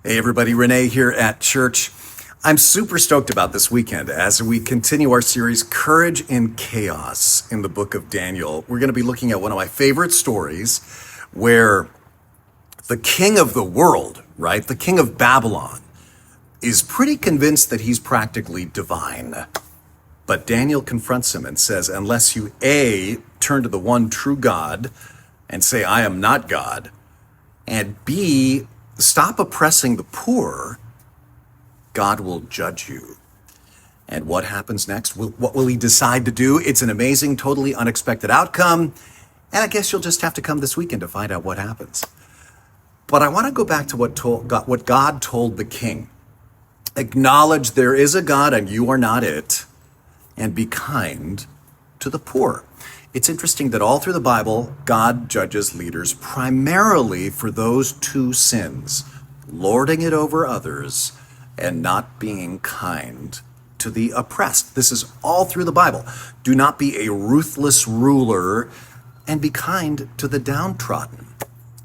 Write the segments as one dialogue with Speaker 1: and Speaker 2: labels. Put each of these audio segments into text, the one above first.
Speaker 1: Hey everybody, Renee here at church. I'm super stoked about this weekend as we continue our series, Courage in Chaos, in the book of Daniel. We're going to be looking at one of my favorite stories where the king of the world, right, the king of Babylon, is pretty convinced that he's practically divine. But Daniel confronts him and says, unless you A, turn to the one true God and say, I am not God, and B, stop oppressing the poor, God will judge you. And what happens next? What will he decide to do? It's an amazing, totally unexpected outcome. And I guess you'll just have to come this weekend to find out what happens. But I want to go back to what God told the king. Acknowledge there is a God and you are not it, and be kind to the poor. It's interesting that all through the Bible, God judges leaders primarily for those two sins, lording it over others and not being kind to the oppressed. This is all through the Bible. Do not be a ruthless ruler and be kind to the downtrodden.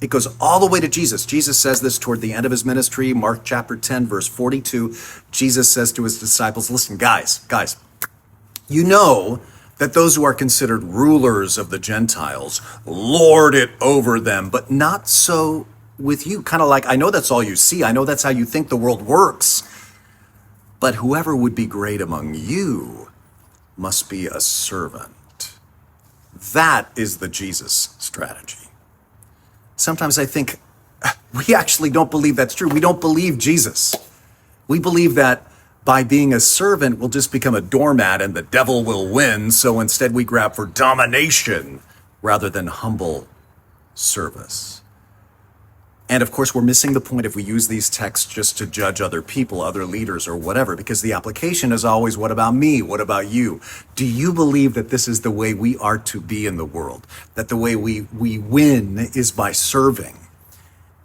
Speaker 1: It goes all the way to Jesus. Jesus says this toward the end of his ministry, Mark chapter 10, verse 42. Jesus says to his disciples, listen, guys, you know that those who are considered rulers of the Gentiles lord it over them, but not so with you. Kind of like, I know that's all you see. I know that's how you think the world works. But whoever would be great among you must be a servant. That is the Jesus strategy. Sometimes I think we actually don't believe that's true. We don't believe Jesus. We believe that by being a servant, we'll just become a doormat and the devil will win. So instead we grab for domination rather than humble service. And of course, we're missing the point if we use these texts just to judge other people, other leaders or whatever, because the application is always, what about me? What about you? Do you believe that this is the way we are to be in the world? That the way we win is by serving?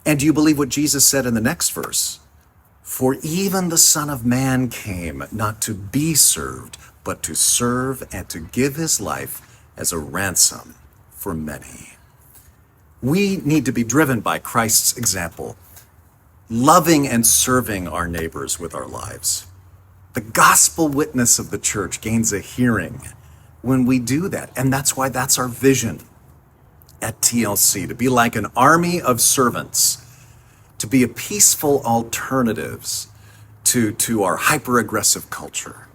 Speaker 1: And do you believe what Jesus said in the next verse? For even the Son of Man came not to be served, but to serve and to give his life as a ransom for many. We need to be driven by Christ's example, loving and serving our neighbors with our lives. The gospel witness of the church gains a hearing when we do that. And that's why that's our vision at TLC, to be like an army of servants, to be a peaceful alternatives to our hyper-aggressive culture.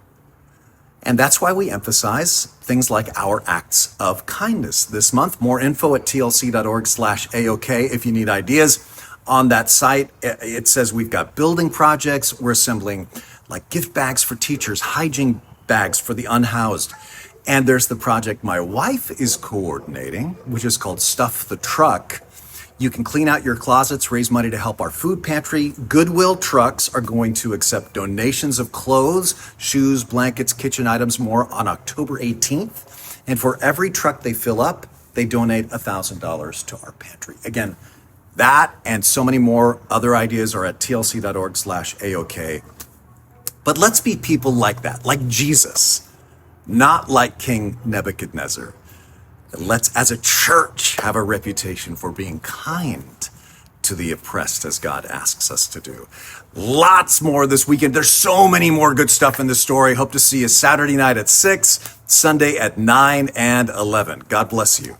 Speaker 1: And that's why we emphasize things like our acts of kindness this month. More info at tlc.org/AOK if you need ideas. On that site, it says we've got building projects. We're assembling like gift bags for teachers, hygiene bags for the unhoused. And there's the project my wife is coordinating, which is called Stuff the Truck. You can clean out your closets, raise money to help our food pantry. Goodwill trucks are going to accept donations of clothes, shoes, blankets, kitchen items, more on October 18th. And for every truck they fill up, they donate $1,000 to our pantry. Again, that and so many more other ideas are at tlc.org/AOK. But let's be people like that, like Jesus, not like King Nebuchadnezzar. Let's, as a church, have a reputation for being kind to the oppressed as God asks us to do. Lots more this weekend. There's so many more good stuff in this story. Hope to see you Saturday night at 6, Sunday at 9 and 11. God bless you.